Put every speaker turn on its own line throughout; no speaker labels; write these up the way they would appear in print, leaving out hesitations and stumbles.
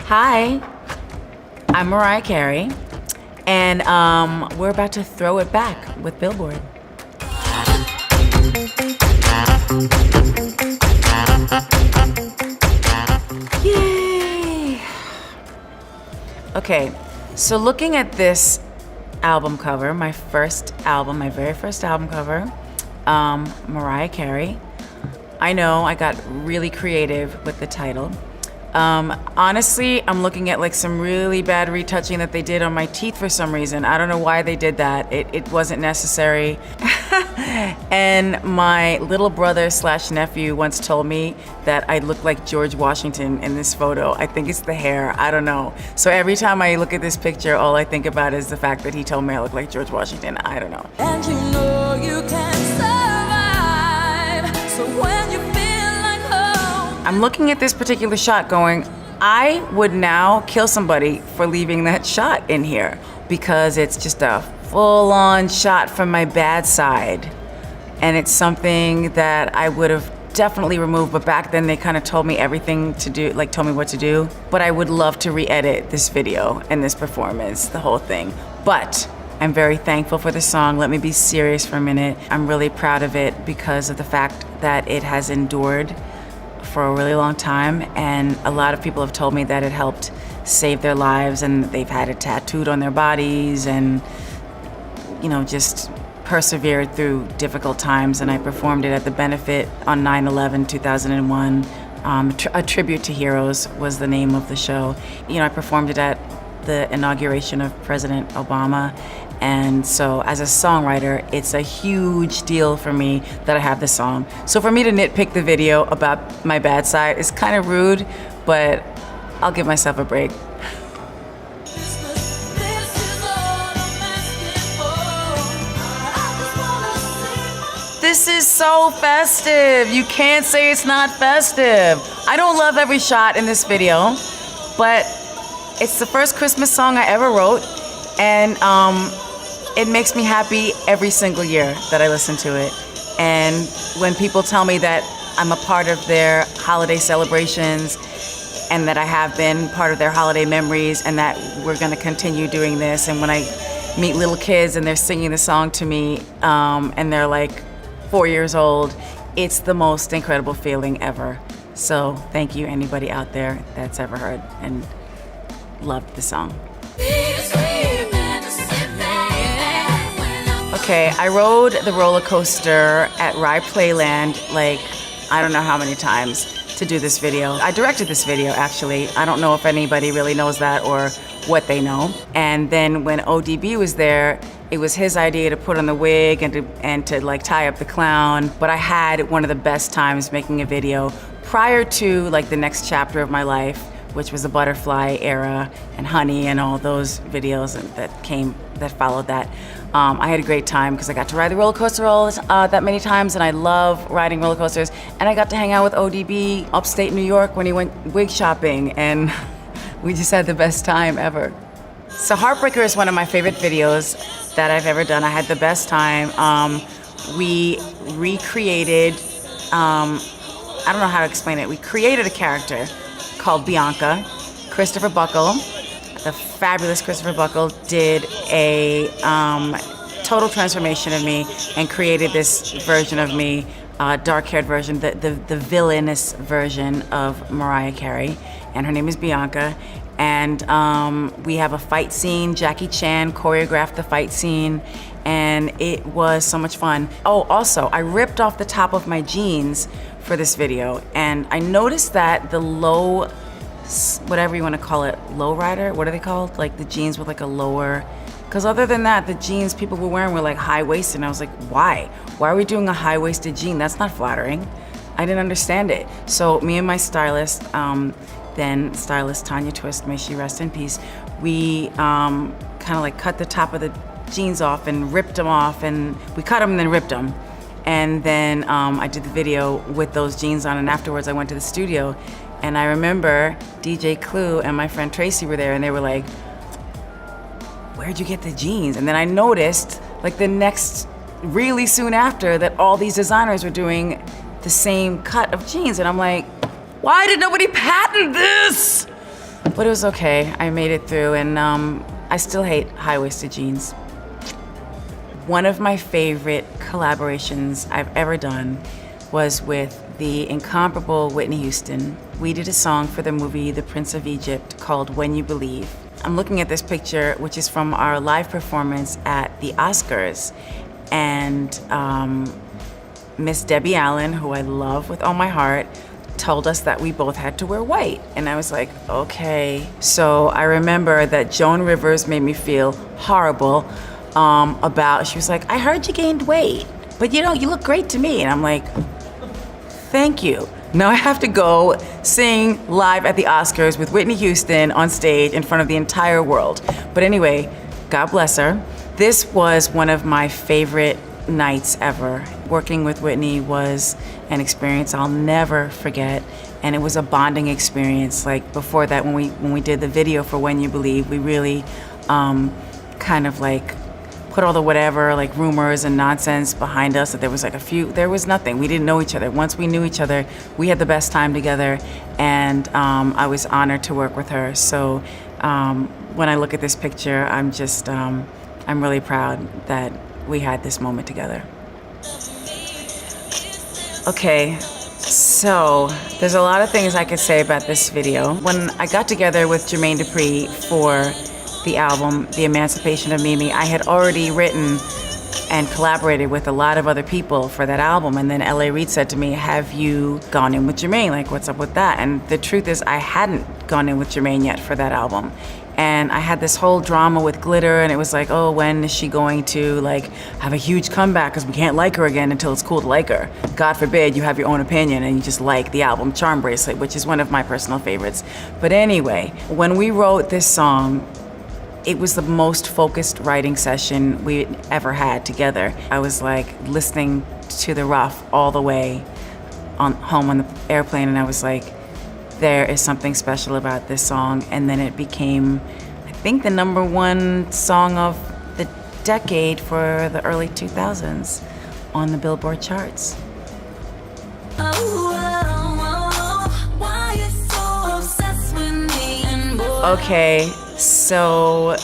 Hi, I'm Mariah Carey, and we're about to throw it back with Billboard. Yay! Okay, so looking at this album cover, my very first album cover, Mariah Carey. I know I got really creative with the title. Honestly, I'm looking at like some really bad retouching that they did on my teeth for some reason. I don't know why they did that. It wasn't necessary. And my little brother / nephew once told me that I look like George Washington in this photo. I think it's the hair, I don't know. So every time I look at this picture, all I think about is the fact that he told me I look like George Washington. I don't know.
And you know you can survive. So when you feel like home.
I'm looking at this particular shot going, I would now kill somebody for leaving that shot in here because it's just a full-on shot from my bad side. And it's something that I would have definitely removed, but back then they kind of told me everything to do, like told me what to do. But I would love to re-edit this video and this performance, the whole thing. But I'm very thankful for the song. Let me be serious for a minute. I'm really proud of it because of the fact that it has endured for a really long time, and a lot of people have told me that it helped save their lives, and they've had it tattooed on their bodies, and you know, just persevered through difficult times. And I performed it at the benefit on 9/11/2001. A Tribute to Heroes was the name of the show. You know, I performed it at the inauguration of President Obama. And so as a songwriter, it's a huge deal for me that I have this song. So for me to nitpick the video about my bad side is kind of rude, but I'll give myself a break. This is so festive. You can't say it's not festive. I don't love every shot in this video, but it's the first Christmas song I ever wrote, and it makes me happy every single year that I listen to it. And when people tell me that I'm a part of their holiday celebrations and that I have been part of their holiday memories and that we're gonna continue doing this, and when I meet little kids and they're singing the song to me and they're like 4 years old, it's the most incredible feeling ever. So thank you anybody out there that's ever heard and loved the song. Okay, I rode the roller coaster at Rye Playland like I don't know how many times to do this video. I directed this video actually. I don't know if anybody really knows that or what they know. And then when ODB was there, it was his idea to put on the wig and to like tie up the clown. But I had one of the best times making a video prior to like the next chapter of my life, which was the Butterfly era and Honey and all those videos that followed that. I had a great time because I got to ride the roller coaster that many times, and I love riding roller coasters. And I got to hang out with ODB upstate New York when he went wig shopping, and we just had the best time ever. So Heartbreaker is one of my favorite videos that I've ever done. I had the best time. We recreated, I don't know how to explain it. We created a character called Bianca. Christopher Buckle, the fabulous Christopher Buckle, did a total transformation of me and created this version of me, dark-haired version, the villainous version of Mariah Carey, and her name is Bianca. And we have a fight scene. Jackie Chan choreographed the fight scene, and it was so much fun. Oh, also, I ripped off the top of my jeans for this video, and I noticed that the low, whatever you want to call it, low rider, what are they called? Like the jeans with like a lower, because other than that, the jeans people were wearing were like high-waisted, and I was like, why? Why are we doing a high-waisted jean? That's not flattering. I didn't understand it. So me and my stylist, then stylist Tanya Twist, may she rest in peace, we kind of like cut the top of the jeans off and ripped them off, and we cut them and then ripped them. And then I did the video with those jeans on, and afterwards I went to the studio, and I remember DJ Clue and my friend Tracy were there, and they were like, where'd you get the jeans? And then I noticed like the next, really soon after, that all these designers were doing the same cut of jeans, and I'm like, why did nobody patent this? But it was okay. I made it through, and I still hate high-waisted jeans. One of my favorite collaborations I've ever done was with the incomparable Whitney Houston. We did a song for the movie The Prince of Egypt called When You Believe. I'm looking at this picture, which is from our live performance at the Oscars. And Miss Debbie Allen, who I love with all my heart, told us that we both had to wear white. And I was like, okay. So I remember that Joan Rivers made me feel horrible she was like, I heard you gained weight, but you look great to me. And I'm like, thank you. Now I have to go sing live at the Oscars with Whitney Houston on stage in front of the entire world. But anyway, God bless her. This was one of my favorite nights ever. Working with Whitney was an experience I'll never forget, and it was a bonding experience. Like before that, when we did the video for When You Believe, we really kind of like put all the whatever, like rumors and nonsense behind us, that there was nothing. We didn't know each other. Once we knew each other, we had the best time together, and I was honored to work with her. So when I look at this picture, I'm just, I'm really proud that we had this moment together. Okay, so there's a lot of things I could say about this video. When I got together with Jermaine Dupri for the album, The Emancipation of Mimi, I had already written and collaborated with a lot of other people for that album. And then L.A. Reid said to me, have you gone in with Jermaine? Like, what's up with that? And the truth is, I hadn't gone in with Jermaine yet for that album. And I had this whole drama with Glitter, and it was like, oh, when is she going to like have a huge comeback, because we can't like her again until it's cool to like her. God forbid you have your own opinion and you just like the album Charm Bracelet, which is one of my personal favorites. But anyway, when we wrote this song, it was the most focused writing session we ever had together. I was like listening to The Rough all the way home on the airplane, and I was like, there is something special about this song. And then it became, I think, the #1 song of the decade for the early 2000s on the Billboard charts. Okay, so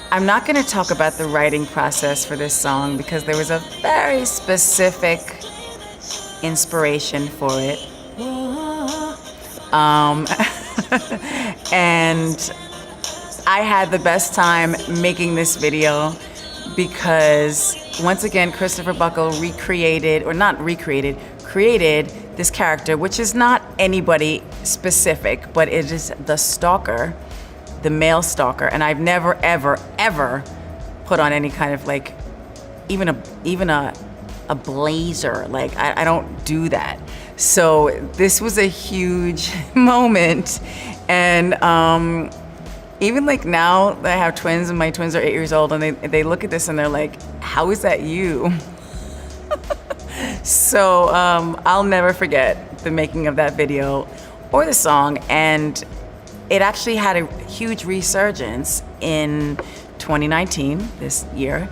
I'm not going to talk about the writing process for this song because there was a very specific inspiration for it. And I had the best time making this video because, once again, Christopher Buckle created this character, which is not anybody specific, but it is the stalker, the male stalker. And I've never, ever, ever put on any kind of like, even a blazer. Like, I don't do that. So this was a huge moment. And even like now that I have twins, and my twins are 8 years old, and they look at this and they're like, how is that you? So I'll never forget the making of that video or the song. And it actually had a huge resurgence in 2019, this year,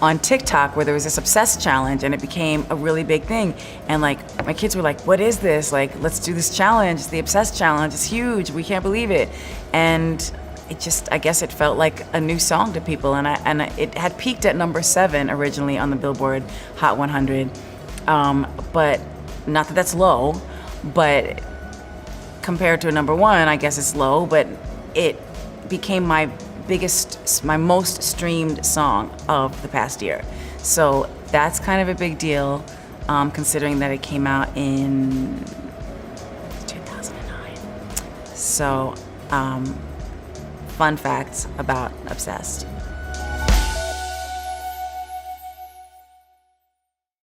on TikTok, where there was this Obsessed challenge, and it became a really big thing. And like, my kids were like, what is this? Like, let's do this challenge. It's the Obsessed challenge. It's huge. We can't believe it. And it just, I guess it felt like a new song to people. And it had peaked at #7 originally on the Billboard Hot 100. But not that that's low, but compared to a #1, I guess it's low, but it became my most streamed song of the past year. So that's kind of a big deal, considering that it came out in 2009. So, fun facts about Obsessed.